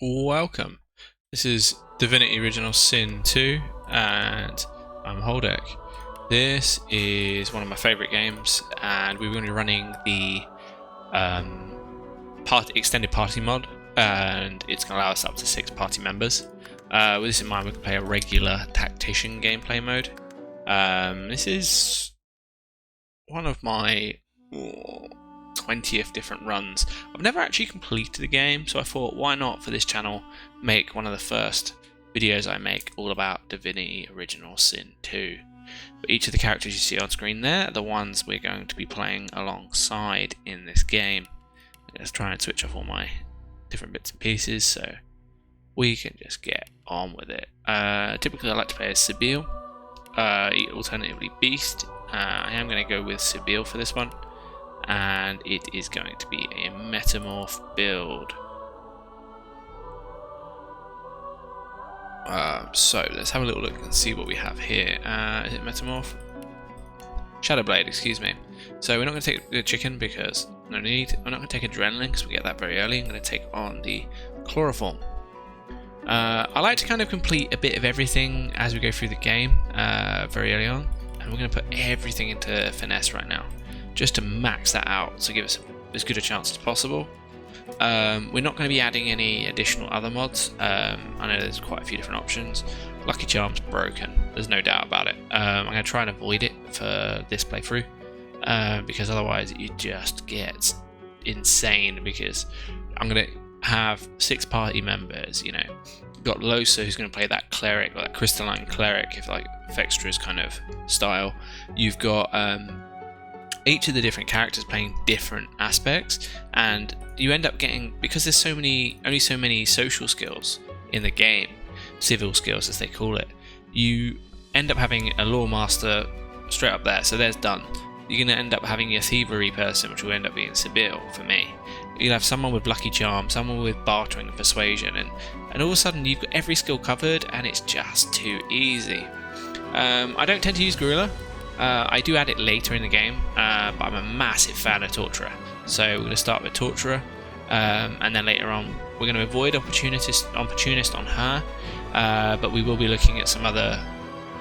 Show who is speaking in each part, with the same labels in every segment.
Speaker 1: Welcome. This is Divinity Original Sin 2 and I'm Holdek. This is one of my favourite games and we're going to be running the extended party mod, and it's going to allow us up to 6 party members. With this in mind, we can play a regular tactician gameplay mode. This is one of my 20th different runs. I've never actually completed the game, so I thought, why not for this channel make one of the first videos I make all about Divinity Original Sin 2. But each of the characters you see on screen there are the ones we're going to be playing alongside in this game. Let's try and switch off all my different bits and pieces so we can just get on with it. Typically I like to play as Sibyl, alternatively Beast. I am going to go with Sibyl for this one, and it is going to be a metamorph build. So let's have a little look and see what we have here. Is it metamorph? Shadowblade, excuse me. So we're not going to take the chicken because no need. I'm not going to take adrenaline because we get that very early. I'm going to take on the chloroform. I like to kind of complete a bit of everything as we go through the game very early on, and we're going to put everything into finesse right now, just to max that out to give us as good a chance as possible. We're not going to be adding any additional other mods. I know there's quite a few different options. Lucky Charm's broken, there's no doubt about it. I'm going to try and avoid it for this playthrough, because otherwise it just gets insane, because I'm going to have 6 party members. You know, you've got Losa, who's going to play that cleric, or that crystalline cleric, if like Vextra's kind of style. You've got each of the different characters playing different aspects, and you end up getting, because there's only so many social skills in the game, civil skills as they call it, you end up having a lore master straight up there, so there's done. You're going to end up having your thievery person, which will end up being Sibyl for me. You'll have someone with Lucky Charm, someone with bartering and persuasion, and all of a sudden you've got every skill covered and it's just too easy. I don't tend to use Gorilla. I do add it later in the game, but I'm a massive fan of Torturer. So we're going to start with Torturer, and then later on we're going to avoid Opportunist on her, but we will be looking at some other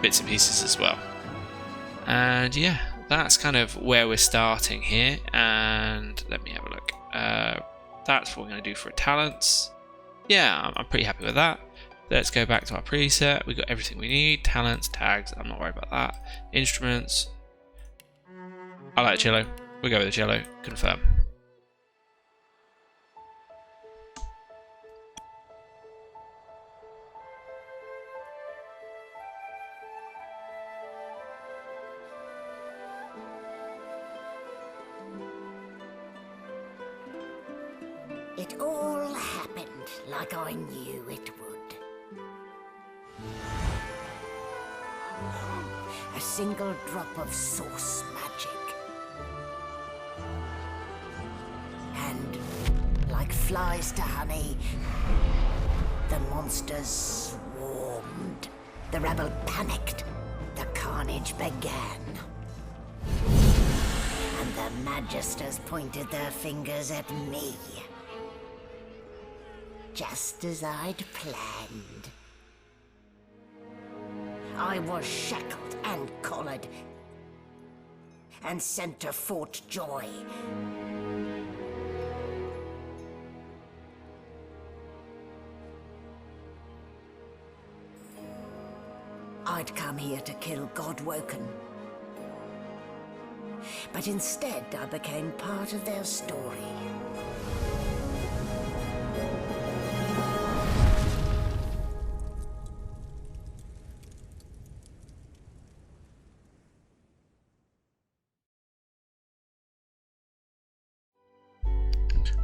Speaker 1: bits and pieces as well. And yeah, that's kind of where we're starting here, and let me have a look. That's what we're going to do for talents. Yeah, I'm pretty happy with that. Let's go back to our preset. We've got everything we need. Talents, tags, I'm not worried about that. Instruments. I like cello. We'll go with the cello. Confirm.
Speaker 2: It all happened like I knew it would. A single drop of source magic, and like flies to honey, the monsters swarmed. The rebel panicked. The carnage began. And the magisters pointed their fingers at me, just as I'd planned. I was shackled and collared and sent to Fort Joy. I'd come here to kill Godwoken, but instead I became part of their story.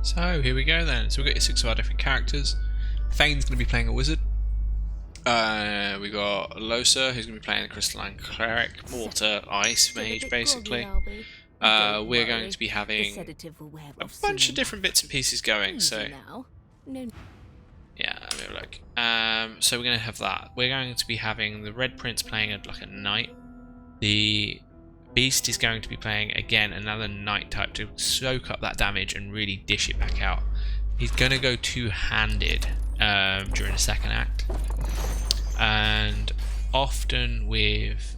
Speaker 1: So here we go then. So we've got your 6 of our different characters. Thane's going to be playing a wizard. We got Losa, who's going to be playing the crystalline cleric, water, ice mage basically. We're going to be having a bunch of different bits and pieces going. So yeah, let me have a look. So we're going to have that. We're going to be having the Red Prince playing like a knight. The Beast is going to be playing again another knight type to soak up that damage and really dish it back out. He's going to go two-handed during the second act, and often with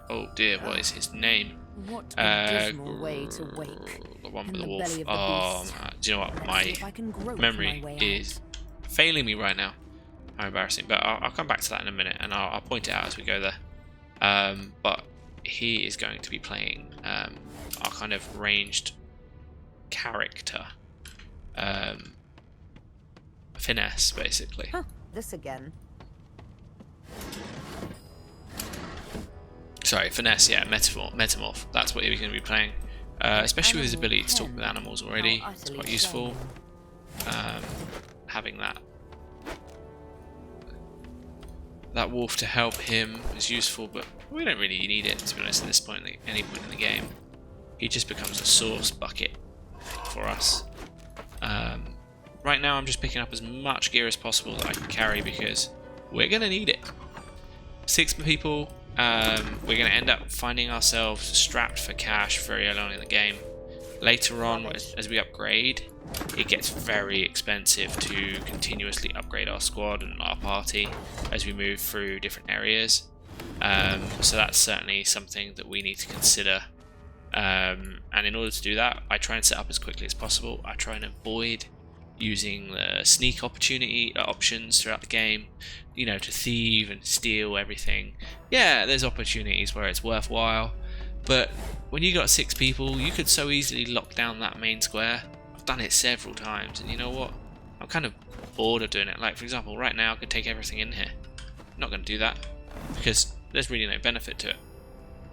Speaker 1: oh dear, what is his name?
Speaker 3: What a dismal way to wake.
Speaker 1: The one
Speaker 3: In
Speaker 1: with the
Speaker 3: the
Speaker 1: wolf.
Speaker 3: belly of the
Speaker 1: Oh,
Speaker 3: beast.
Speaker 1: do you know what?
Speaker 3: Let's
Speaker 1: My
Speaker 3: see if I can grope
Speaker 1: memory
Speaker 3: my way
Speaker 1: is failing me right now. How embarrassing. But I'll come back to that in a minute, and I'll point it out as we go there. But he is going to be playing our kind of ranged character. Finesse, basically.
Speaker 3: Huh, this again.
Speaker 1: Sorry, finesse, yeah, metamorph. That's what he's going to be playing. Especially with his ability to talk with animals already. It's quite useful. Having that wolf to help him is useful, but we don't really need it, to be honest, at this point, any point in the game. He just becomes a source bucket for us. Right now I'm just picking up as much gear as possible that I can carry because we're going to need it. 6 people, we're going to end up finding ourselves strapped for cash very early on in the game. Later on, as we upgrade, it gets very expensive to continuously upgrade our squad and our party as we move through different areas. So that's certainly something that we need to consider. And in order to do that, I try and set up as quickly as possible. I try and avoid using the sneak options throughout the game, you know, to thieve and steal everything. Yeah, there's opportunities where it's worthwhile, but when you got 6 people, you could so easily lock down that main square. I've done it several times, and you know what? I'm kind of bored of doing it. Like, for example, right now I could take everything in here. I'm not going to do that because there's really no benefit to it.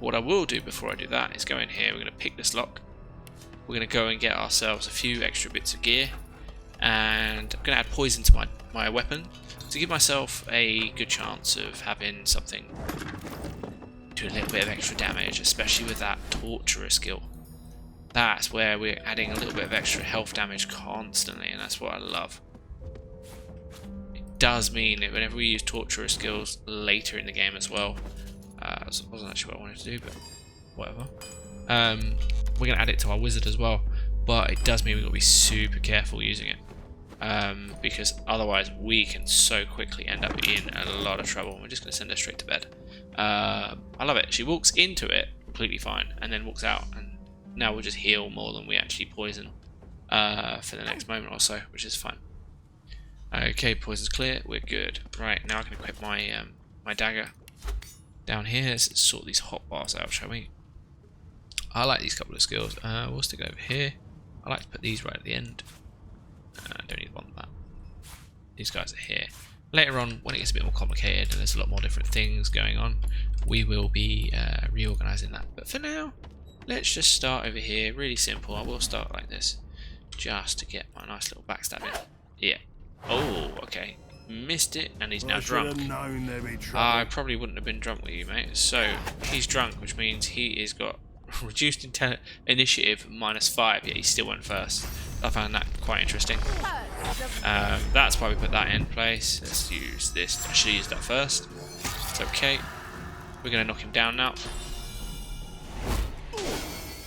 Speaker 1: What I will do before I do that is go in here. We're going to pick this lock. We're going to go and get ourselves a few extra bits of gear, and I'm going to add poison to my weapon to give myself a good chance of having something do a little bit of extra damage, especially with that torturer skill. That's where we're adding a little bit of extra health damage constantly, and that's what I love. It does mean that whenever we use torturer skills later in the game as well, it wasn't actually what I wanted to do, but whatever. We're going to add it to our wizard as well, but it does mean we've got to be super careful using it. Because otherwise we can so quickly end up in a lot of trouble. We're just going to send her straight to bed. I love it. She walks into it completely fine and then walks out, and now we'll just heal more than we actually poison for the next moment or so, which is fine. Okay, poison's clear. We're good. Right, now I can equip my my dagger down here. Let's sort these hot bars out, shall we? I like these couple of skills. We'll stick over here. I like to put these right at the end. I don't even want that. These guys are here. Later on, when it gets a bit more complicated and there's a lot more different things going on, we will be reorganising that. But for now, let's just start over here. Really simple. I will start like this, just to get my nice little backstab in. Yeah. Oh, okay. Missed it, and he's now drunk. I probably wouldn't have been drunk with you, mate. So, he's drunk, which means he is got reduced initiative -5, yet he still went first. I found that quite interesting. That's why we put that in place. Let's use this. I should have used that first. It's okay. We're going to knock him down now.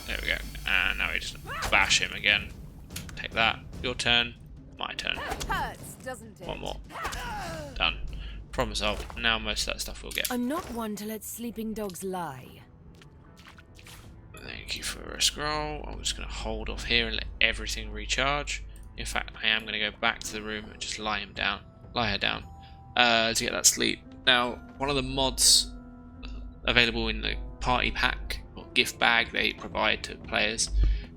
Speaker 1: There we go. And now we just bash him again. Take that. Your turn. My turn. One more. Done. Problem solved. Now most of that stuff we'll get.
Speaker 3: I'm not one to let sleeping dogs lie.
Speaker 1: Thank you for a scroll. I'm just going to hold off here and let everything recharge. In fact, I am going to go back to the room and just lie her down to get that sleep. Now, one of the mods available in the party pack or gift bag they provide to players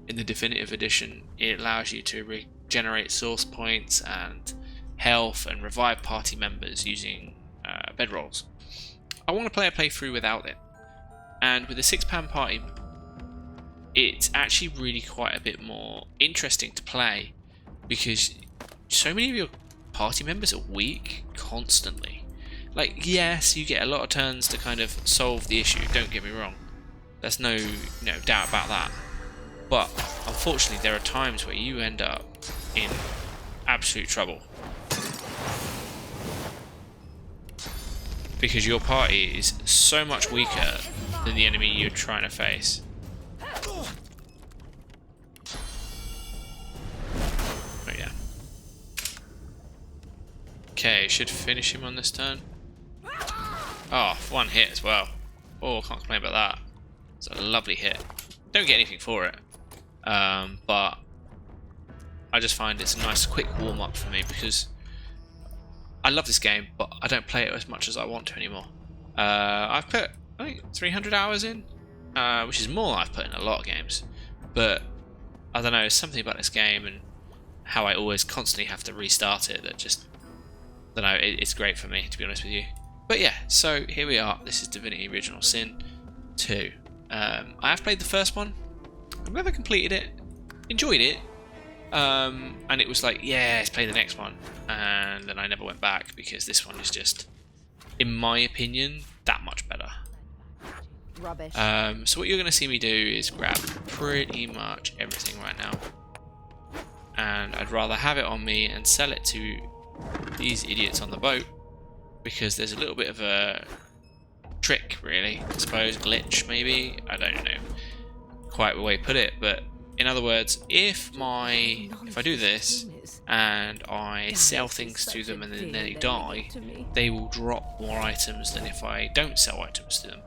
Speaker 1: in the Definitive Edition, it allows you to regenerate source points and health and revive party members using bedrolls. I want to play a playthrough without it, and with a £6 party, it's actually really quite a bit more interesting to play because so many of your party members are weak constantly. Like, yes, you get a lot of turns to kind of solve the issue, don't get me wrong. There's no doubt about that. But unfortunately, there are times where you end up in absolute trouble because your party is so much weaker than the enemy you're trying to face. But yeah, Okay, should finish him on this turn. Oh, one hit as well. Oh, can't complain about that. It's a lovely hit. Don't get anything for it. But I just find it's a nice quick warm-up for me because I love this game, but I don't play it as much as I want to anymore. I've put, I think, 300 hours in, which is more than I've put in a lot of games. But I don't know, there's something about this game and how I always constantly have to restart it that just, I don't know, it's great for me, to be honest with you. But yeah, so here we are. This is Divinity Original Sin 2. I have played the first one. I've never completed it. Enjoyed it. And it was like, yeah, let's play the next one. And then I never went back because this one is just, in my opinion, that much better.
Speaker 3: Rubbish.
Speaker 1: So what you're going to see me do is grab pretty much everything right now. And I'd rather have it on me and sell it to these idiots on the boat because there's a little bit of a trick, really, I suppose, glitch maybe, I don't know quite the way to put it, but in other words, if I do this and I sell things to them and then they die, they will drop more items than if I don't sell items to them.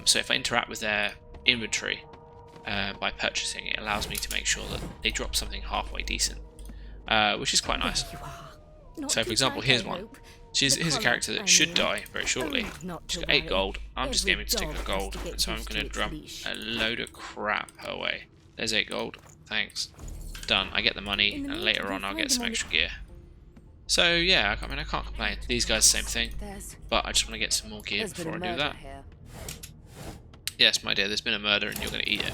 Speaker 1: So if I interact with their inventory by purchasing, it allows me to make sure that they drop something halfway decent, which is quite nice. So for example, here's one. Here's a character that should die very shortly. She's got 8 gold. I'm just aiming to take her gold, so I'm going to drop a load of crap her way. There's 8 gold. Thanks. Done. I get the money, and later on I'll get some extra gear. So yeah, I mean I can't complain. These guys, same thing, but I just want to get some more gear before I do that. Yes, my dear, there's been a murder, and you're going to eat it.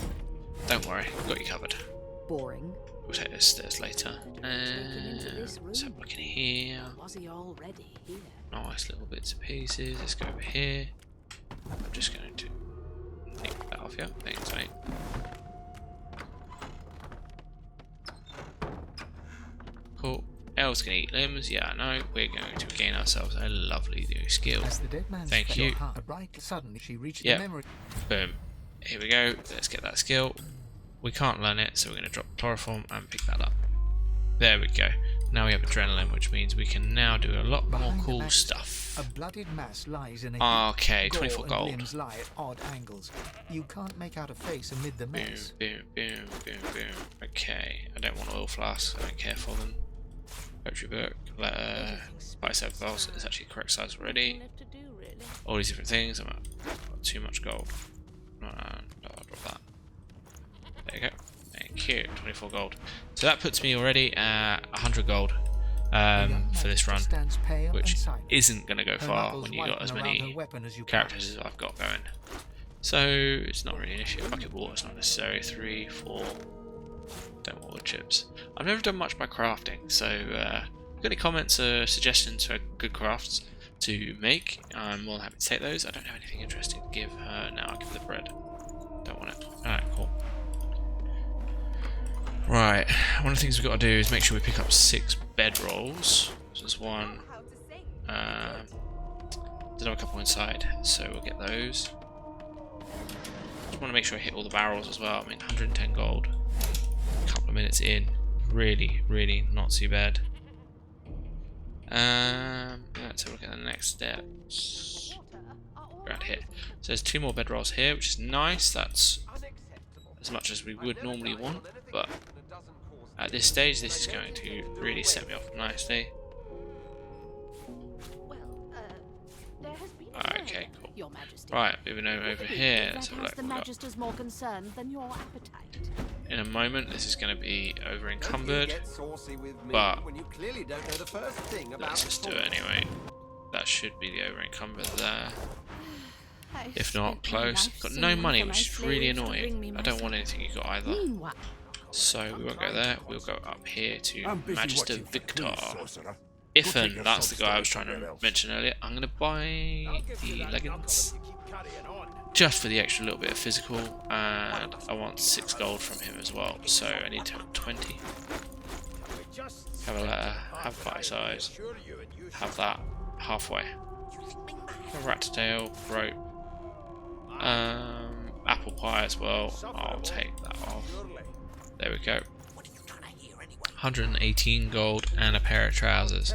Speaker 1: Don't worry, I've got you covered.
Speaker 3: Boring.
Speaker 1: We'll take the stairs later. Let's have a look in here. Nice little bits and pieces. Let's go over here. I'm just going to take that off, yeah. Thanks, mate. Cool. Elves can eat limbs. Yeah, I know. We're going to gain ourselves a lovely new skill. Thank you. Yep. Boom. Here we go. Let's get that skill. We can't learn it, so we're going to drop chloroform and pick that up. There we go. Now we have adrenaline, which means we can now do a lot more cool stuff.
Speaker 4: A bloodied mass lies in a
Speaker 1: okay, 24 gold.
Speaker 4: Limbs lie at odd angles. You can't make out a face amid the mess.
Speaker 1: Boom, boom, boom, boom, boom. Okay, I don't want oil flasks. I don't care for them. Poetry book. Bicep valves. It's actually the correct size already. All these different things. I've got too much gold. I'll drop that. There you go. Thank you. 24 gold. So that puts me already at 100 gold for this run, which isn't going to go far when you've got as many characters as I've got going. So it's not really an issue. Bucket water's not necessary. 3, 4. Don't want wood chips. I've never done much by crafting, so if you've got any comments or suggestions for good crafts to make, I'm more than happy to take those. I don't have anything interesting to give her. No, I'll give her the bread. Don't want it. Alright, cool. Right, one of the things we've got to do is make sure we pick up 6 bedrolls. So there's one. There's another couple inside, so we'll get those. Just want to make sure I hit all the barrels as well. I mean, 110 gold. A couple of minutes in. Really, really not too bad. Let's have a look at the next steps. Around here. So there's 2 more bedrolls here, which is nice. That's as much as we would normally want, but at this stage this is going to really set me off nicely. Okay, cool. Right, moving over here. Let's have a look. In a moment this is going to be over encumbered, but let's just do it anyway. That should be the over encumbered there. If not, close. Got no money, which is really annoying. I don't want anything you got either. So we won't go there. We'll go up here to Magister Victor. Ifan, that's the guy I was trying to mention earlier. I'm going to buy the leggings just for the extra little bit of physical, and I want 6 gold from him as well. So I need to have 20. Have a letter, have bite size, have that halfway. Rat tail, rope. Apple pie as well. I'll take that off. There we go. 118 gold and a pair of trousers.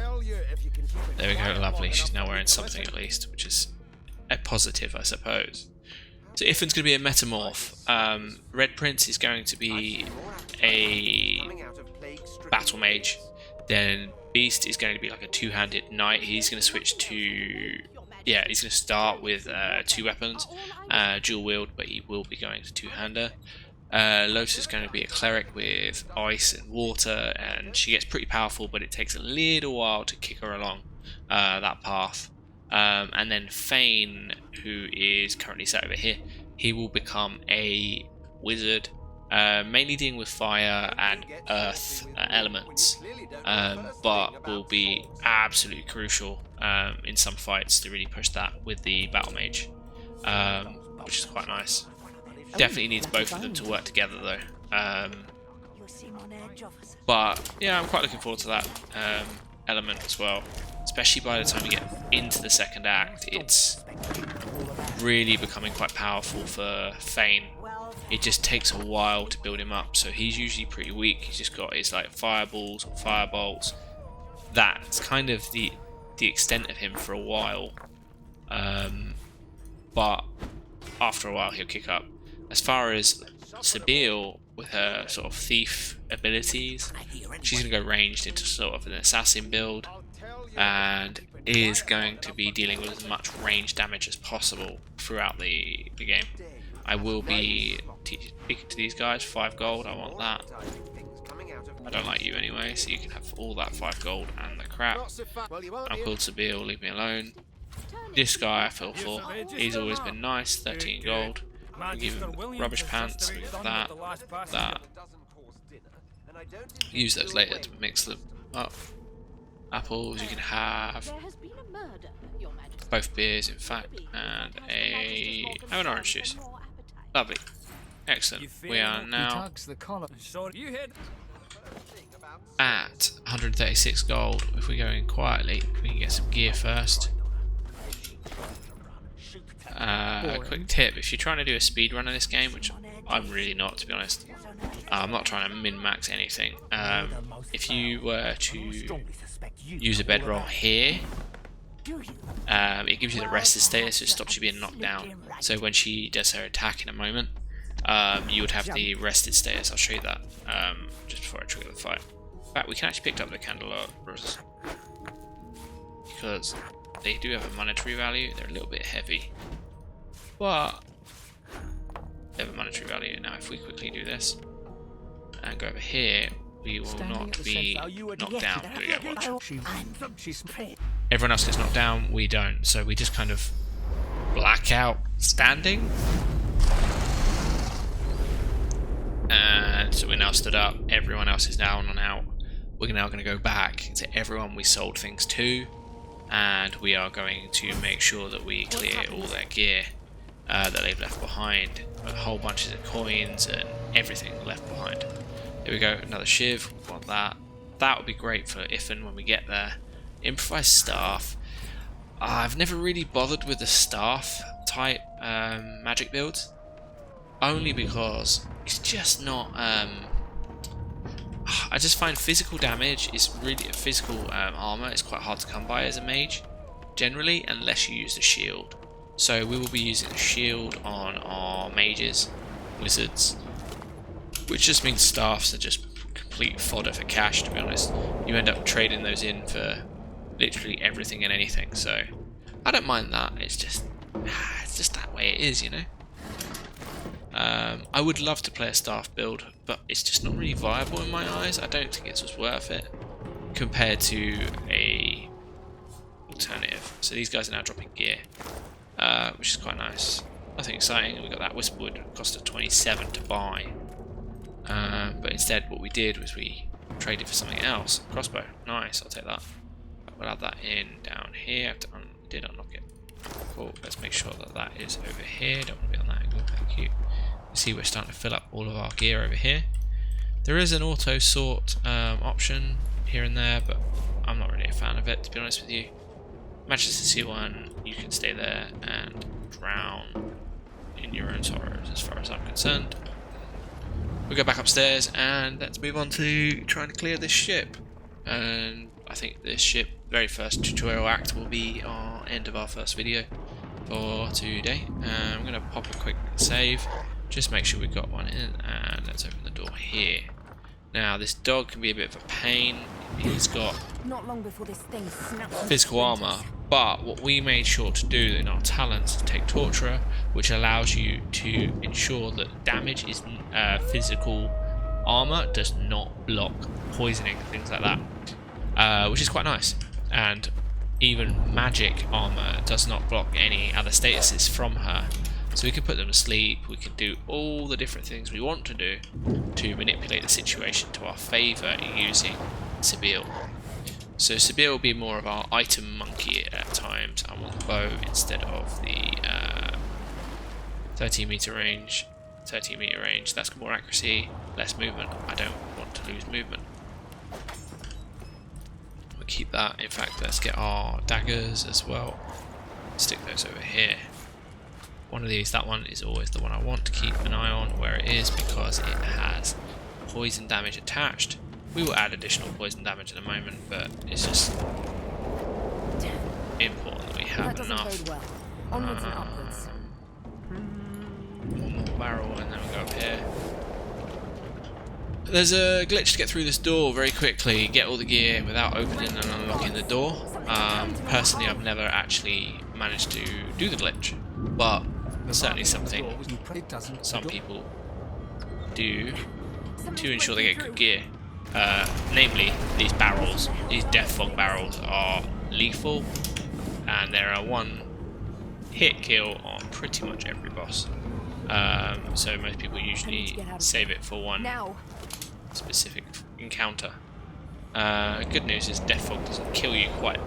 Speaker 1: There we go, lovely. She's now wearing something at least, which is a positive, I suppose. So Iffin's going to be a metamorph. Red Prince is going to be a battle mage. Then Beast is going to be like a two-handed knight. He's going to switch to... yeah, he's going to start with 2 weapons, dual wield, but he will be going to two-hander. Lotus is going to be a cleric with ice and water, and she gets pretty powerful, but it takes a little while to kick her along that path. And then Fane, who is currently sat over here, he will become a wizard, mainly dealing with fire and earth elements, but will be absolutely crucial in some fights to really push that with the battle mage, which is quite nice. Definitely needs both of them to work together though. But yeah, I'm quite looking forward to that element as well. Especially by the time we get into the second act, it's really becoming quite powerful for Fane. It just takes a while to build him up, so he's usually pretty weak. He's just got his like fireballs or firebolts. That's kind of the extent of him for a while. But after a while he'll kick up. As far as Sabine with her sort of thief abilities, she's going to go ranged into sort of an assassin build, and is going to be dealing with as much range damage as possible throughout the game. I will be speaking to these guys. 5 gold, I want that. I don't like you anyway, so you can have all that 5 gold and the crap. I'm called Sabine, leave me alone. This guy I feel for, he's always been nice. 13 gold. We'll give him rubbish pants, that. Use those later to mix them up. Apples, you can have both beers, in fact, and an orange juice. Lovely. Excellent. We are now at 136 gold. If we go in quietly, we can get some gear first. A quick tip, if you're trying to do a speed run in this game, which I'm really not, to be honest, I'm not trying to min-max anything. If you were to use a bedroll here, it gives you the rested status, so it stops you being knocked down. So when she does her attack in a moment, you would have the rested status. I'll show you that just before I trigger the fight. In fact, we can actually pick up the candelabras because they do have a monetary value. They're a little bit heavy, but they have a monetary value. Now if we quickly do this and go over here, we will not be knocked down. Here we go, watch. Everyone else gets knocked down, we don't. So we just kind of black out standing. And so we're now stood up. Everyone else is down and out. We're now going to go back to everyone we sold things to. And we are going to make sure that we clear all their gear that they've left behind. A whole bunch of coins and everything left behind. There we go, another shiv, we want that. That would be great for Iffen when we get there. Improvised staff. I've never really bothered with the staff type magic builds. Only because it's just not... I just find physical damage is really... physical armor is quite hard to come by as a mage, generally, unless you use the shield. So we will be using the shield on our mages, wizards, which just means staffs are just complete fodder for cash, to be honest. You end up trading those in for literally everything and anything, so I don't mind that. It's just that way it is, you know. I would love to play a staff build, but it's just not really viable in my eyes. I don't think it's worth it compared to a alternative. So these guys are now dropping gear, which is quite nice. Nothing exciting. We got that Whisperwood, cost us 27 to buy. But instead what we did was we traded for something else. Crossbow, nice, I'll take that. We'll add that in down here. Did unlock it. Cool, let's make sure that that is over here. Don't want to be on that angle, thank you. You see we're starting to fill up all of our gear over here. There is an auto sort option here and there, but I'm not really a fan of it, to be honest with you. Manchester C1, you can stay there and drown in your own sorrows as far as I'm concerned. we go back upstairs and let's move on to trying to clear this ship. And I think this ship, very first tutorial act, will be our end of our first video for today. I'm going to pop a quick save, just make sure we've got one in, and let's open the door here. Now this dog can be a bit of a pain. He's got
Speaker 3: Not long before this thing snaps into
Speaker 1: physical armor, but what we made sure to do in our talents is take Torturer, which allows you to ensure that damage is physical armor does not block poisoning and things like that, which is quite nice. And even magic armor does not block any other statuses from her, so we can put them to sleep. We can do all the different things we want to do to manipulate the situation to our favor using Sibyl. So Sibyl will be more of our item monkey at times. I want the bow instead of the 13 meter range. 13 meter range, that's more accuracy, less movement. I don't want to lose movement. We'll keep that. In fact, let's get our daggers as well. Stick those over here. One of these, that one is always the one I want to keep an eye on where it is, because it has poison damage attached. We will add additional poison damage in a moment, but it's just important that we have
Speaker 3: That doesn't
Speaker 1: enough.
Speaker 3: bode well. Onwards and upwards.
Speaker 1: One more barrel and then we'll go up here. There's a glitch to get through this door very quickly, get all the gear without opening and unlocking the door. Personally, I've never actually managed to do the glitch, but certainly something some people do to ensure they get good gear. Namely, these barrels, these Death Fog barrels are lethal, and there are one hit kill on pretty much every boss. So most people usually save it for one specific encounter. Good news is Death Fog doesn't kill you quite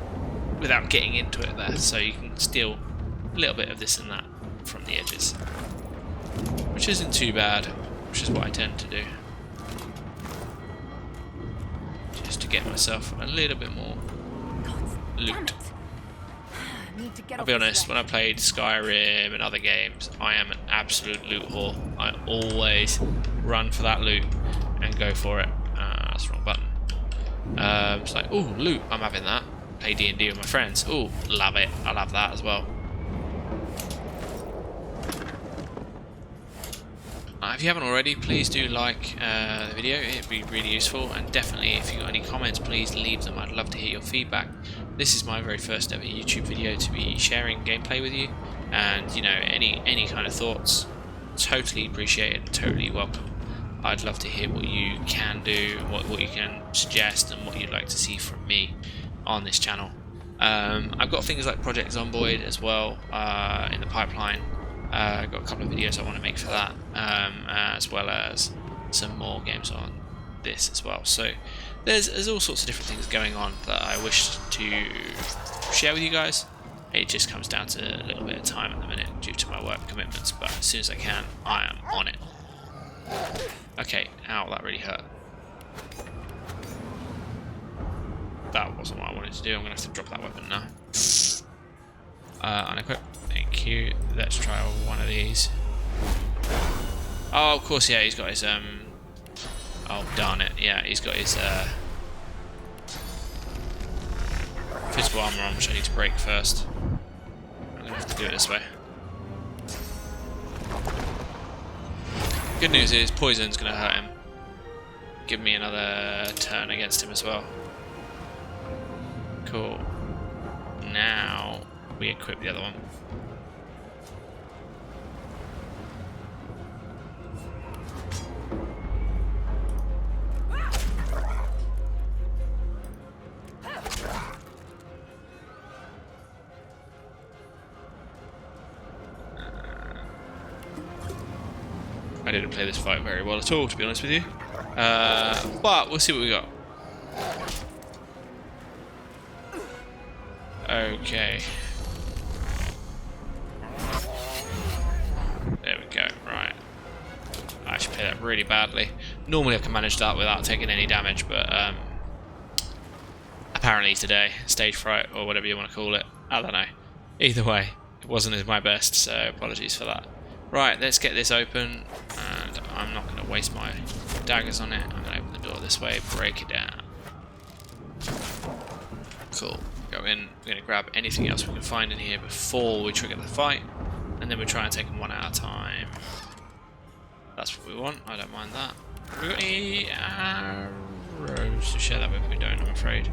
Speaker 1: without getting into it there, so you can steal a little bit of this and that from the edges, which isn't too bad, which is what I tend to do, just to get myself a little bit more loot. I'll be honest, when I played Skyrim and other games, I am an absolute loot whore. I always run for that loot and go for it. That's the wrong button. It's like, ooh, loot, I'm having that. Play D&D with my friends. Ooh, love it. I love that as well. If you haven't already, please do like the video. It'd be really useful, and definitely if you've got any comments, please leave them. I'd love to hear your feedback. This is my very first ever YouTube video to be sharing gameplay with you, and you know, any kind of thoughts, totally appreciated and totally welcome. I'd love to hear what you can do, what you can suggest, and what you'd like to see from me on this channel. I've got things like Project Zomboid as well in the pipeline. I've got a couple of videos I want to make for that, as well as some more games on this as well. So there's all sorts of different things going on that I wish to share with you guys. It just comes down to a little bit of time at the minute due to my work commitments, but as soon as I can, I am on it. Okay, ow, that really hurt. That wasn't what I wanted to do. I'm going to have to drop that weapon now. Unequip. Thank you. Let's try one of these. Oh, of course, yeah, he's got his, oh, darn it. Yeah, he's got his, physical armor on, which I need to break first. I'm going to have to do it this way. Good news is poison's going to hurt him. Give me another turn against him as well. Cool. Now we equip the other one. I didn't play this fight very well at all, to be honest with you. But we'll see what we got. Okay. There we go, right. I actually played that really badly. Normally I can manage that without taking any damage, but apparently today, stage fright or whatever you want to call it, I don't know. Either way, it wasn't my best, so apologies for that. Right, let's get this open, and I'm not going to going to waste my daggers on it. I'm going to open the door this way, break it down. Cool. Go in. We're going to grab anything else we can find in here before we trigger the fight, and then we try and take them one at a time. That's what we want. I don't mind that. Have we got any arrows to share that with? We don't, I'm afraid.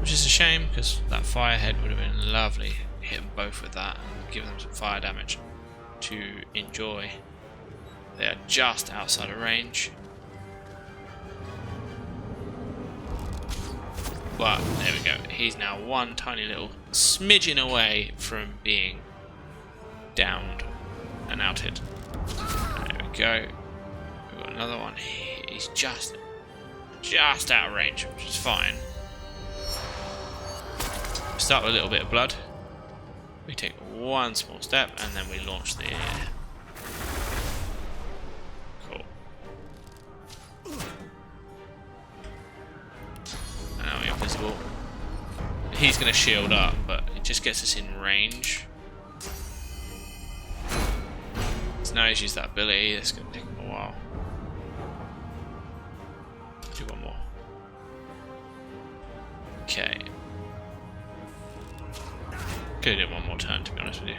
Speaker 1: Which is a shame, because that firehead would have been lovely. Hit them both with that and give them some fire damage to enjoy. They are just outside of range. But there we go. He's now one tiny little smidgen away from being downed and outed. There we go. We've got another one. He's just out of range, which is fine. We start with a little bit of blood. We take one small step and then we launch the cool. Now we're invisible. He's going to shield up, but it just gets us in range. So now he's used that ability. It's going to take him a while. Do one more. Okay. Could have done one more turn, to be honest with you.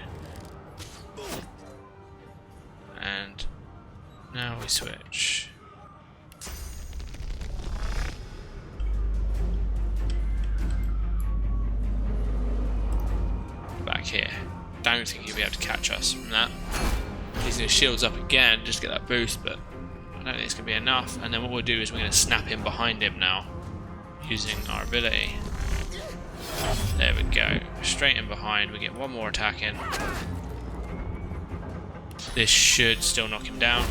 Speaker 1: And now we switch. Back here. Don't think he'll be able to catch us from that. He's going to shields up again just to get that boost, but I don't think it's going to be enough. And then what we'll do is we're going to snap him behind him now, using our ability. There we go. Straight in behind. We get one more attack in. This should still knock him down.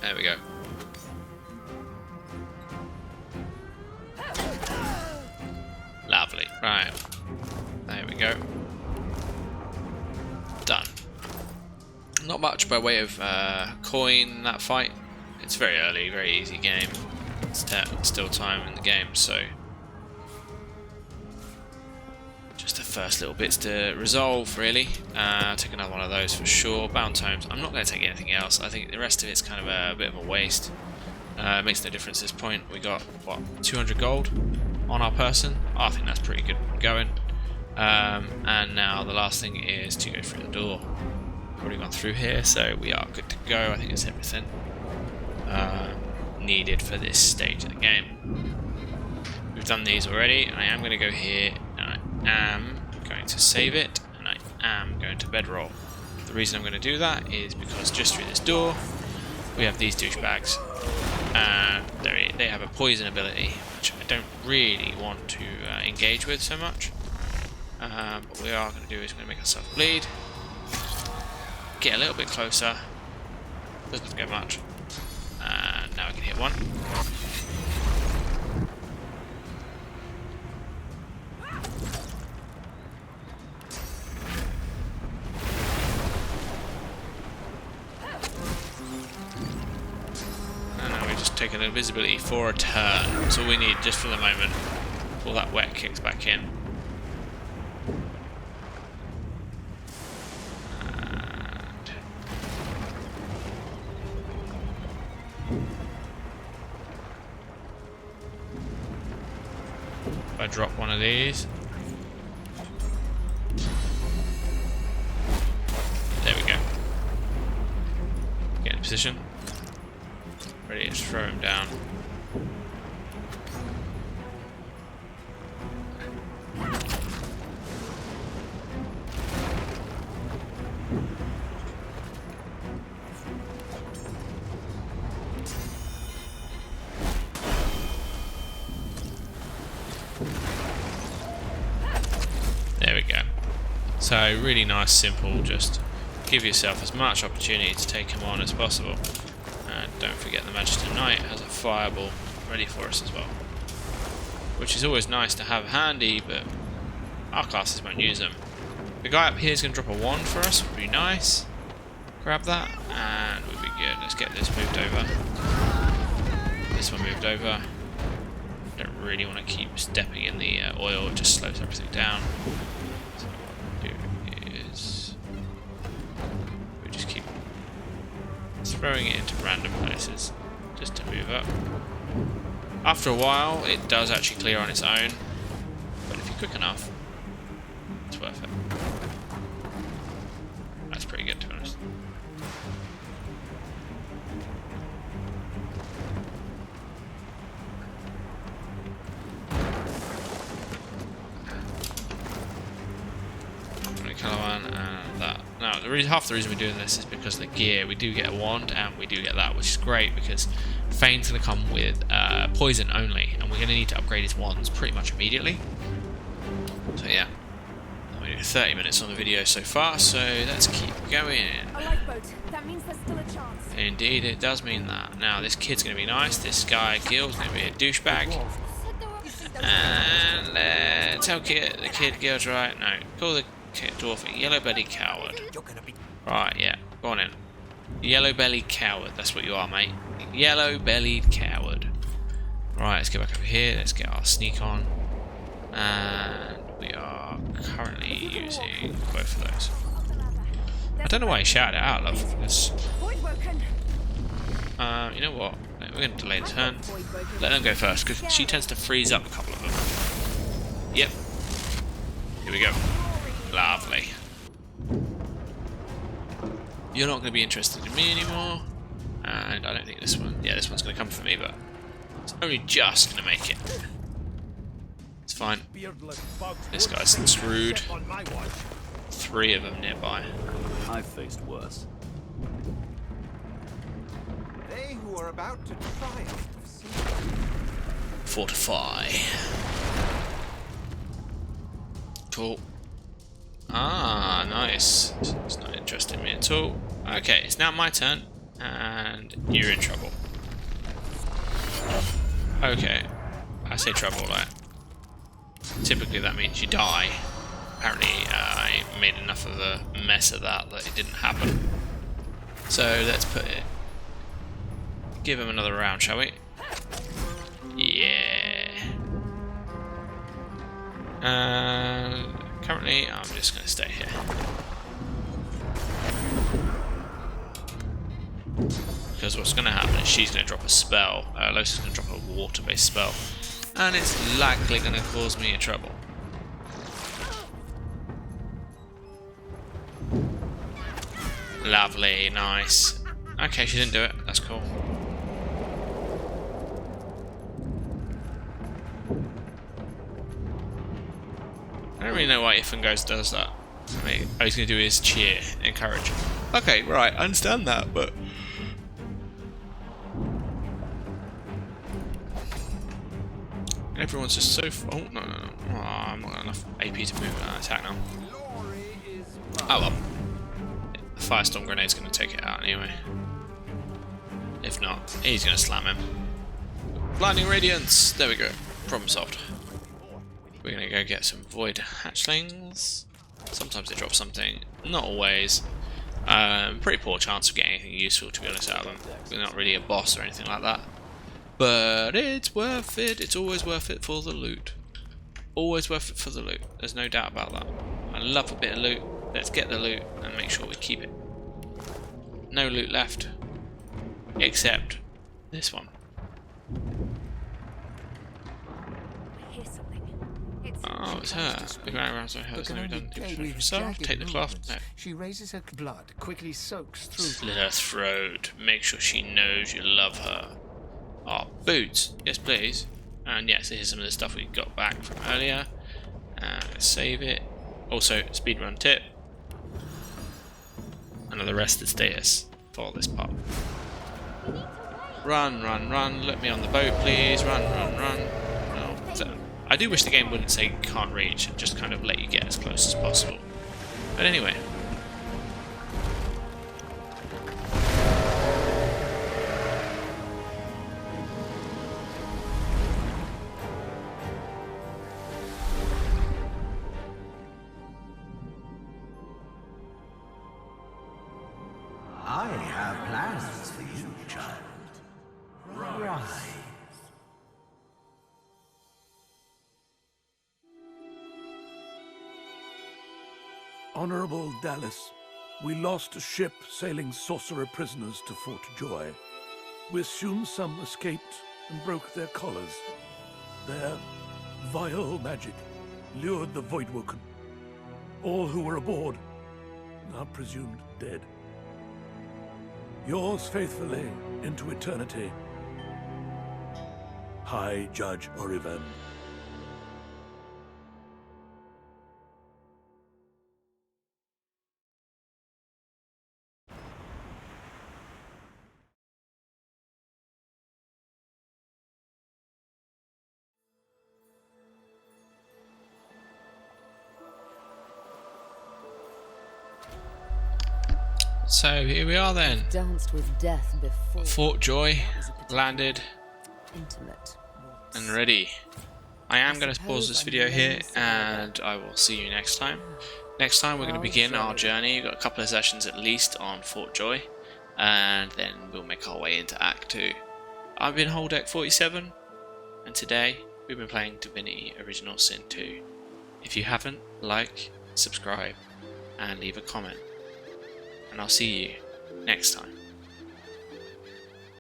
Speaker 1: There we go. Lovely. Right. There we go. Done. Not much by way of coin in that fight. It's very early, very easy game. It's still time in the game, so just the first little bits to resolve, really. Take another one of those for sure. Bounce homes. I'm not going to take anything else. I think the rest of it's kind of a bit of a waste. It makes no difference at this point. We got, what, 200 gold on our person? I think that's pretty good going. And now the last thing is to go through the door. Already gone through here, so we are good to go. I think that's everything needed for this stage of the game. We've done these already, and I am going to go here, and I am going to save it, and I am going to bedroll. The reason I'm going to do that is because just through this door we have these douchebags, and they have a poison ability, which I don't really want to engage with so much. But what we are going to do is we're going to make ourselves bleed, get a little bit closer, doesn't have to go much, and now we can hit one. And now we just take an invisibility for a turn. That's all we need just for the moment, before that wet kicks back in. If I drop one of these, there we go. Get in position, ready to throw him down. There we go. So really nice, simple, just give yourself as much opportunity to take him on as possible. And don't forget the Magister Knight has a fireball ready for us as well, which is always nice to have handy, but our classes won't use them. The guy up here is going to drop a wand for us, would be nice. Grab that and we'll be good. Let's get this moved over. This one moved over. Don't really want to keep stepping in the oil, it just slows everything down. So what we'll do is we just keep throwing it into random places just to move up. After a while, it does actually clear on its own, but if you're quick enough, it's worth it. That's pretty good, to be honest. Colour one and that. Now, half the reason we're doing this is because of the gear. We do get a wand and we do get that, which is great because Fane's going to come with poison only, and we're going to need to upgrade his wands pretty much immediately. So yeah, we're doing 30 minutes on the video so far, so let's keep going.
Speaker 3: A lifeboat. That means there's still a chance.
Speaker 1: Indeed, it does mean that. Now, this kid's going to be nice. This guy, Gil's going to be a douchebag. And tell the kid Gil's right. No, call the dwarf a yellow-bellied coward. Right, yeah, go on in. Yellow-bellied coward, that's what you are, mate. Yellow-bellied coward. Right, let's get back over here. Let's get our sneak on. And we are currently using both of those. I don't know why he shouted it out, love. Because, you know what? We're going to delay the turn. Let them go first, because she tends to freeze up a couple of them. Yep. Here we go. Lovely. You're not going to be interested in me anymore. And I don't think this one... Yeah, this one's going to come for me, but it's only just going to make it. It's fine. This guy's screwed. 3 of them nearby.
Speaker 5: I've faced worse.
Speaker 6: They who are about to triumph.
Speaker 1: Fortify. Cool. Ah, nice. It's not interesting me at all. Okay, it's now my turn, and you're in trouble. Okay, I say trouble, like, typically that means you die. Apparently, I made enough of a mess of that it didn't happen. So let's put it. Give him another round, shall we? Yeah. Currently, I'm just going to stay here. Because what's going to happen is she's going to drop a spell. Losa's going to drop a water-based spell. And it's likely going to cause me trouble. Lovely, nice. Okay, she didn't do it. That's cool. I don't really know why Ifengos does that. I mean, all he's going to do is cheer, encourage. Okay, right, I understand that, but... Everyone's just so... Oh, no. Oh, I'm not got enough AP to move and attack now. Oh well. The Firestorm Grenade's going to take it out anyway. If not, he's going to slam him. Blinding Radiance! There we go. Problem solved. We're going to go get some Void Hatchlings. Sometimes they drop something. Not always. Pretty poor chance of getting anything useful, to be honest, out of them. We're not really a boss or anything like that. But it's worth it. It's always worth it for the loot. Always worth it for the loot. There's no doubt about that. I love a bit of loot. Let's get the loot and make sure we keep it. No loot left. Except this one. Oh, it's her. Big round around so her. Never done himself. Take the cloth. No.
Speaker 4: She raises her blood, quickly soaks through.
Speaker 1: Slit her throat. Make sure she knows you love her. Oh, boots. Yes, please. And yes, here's some of the stuff we got back from earlier. Let's save it. Also, speedrun tip. Another rested status for this part. Run, run, run. Let me on the boat, please. Run, run, run. Oh, so I do wish the game wouldn't say can't reach and just kind of let you get as close as possible. But anyway.
Speaker 6: I have plans for you, child. Rise.
Speaker 7: Honorable Dallas, We lost a ship sailing sorcerer prisoners to Fort Joy. We assume some escaped and broke their collars. Their vile magic lured the Voidwoken. All who were aboard are presumed dead. Yours faithfully into eternity, High Judge Orivan.
Speaker 1: So here we are then.
Speaker 8: Danced with death before.
Speaker 1: Fort Joy,
Speaker 8: That was a particular
Speaker 1: landed
Speaker 8: intimate waltz.
Speaker 1: and ready. I am going to pause this video here and I will see you next time. Next time we're going to begin our journey. We've got a couple of sessions at least on Fort Joy and then we'll make our way into Act 2. I've been Whole Deck 47 and today we've been playing Divinity Original Sin 2. If you haven't, like, subscribe and leave a comment. And I'll see you next time.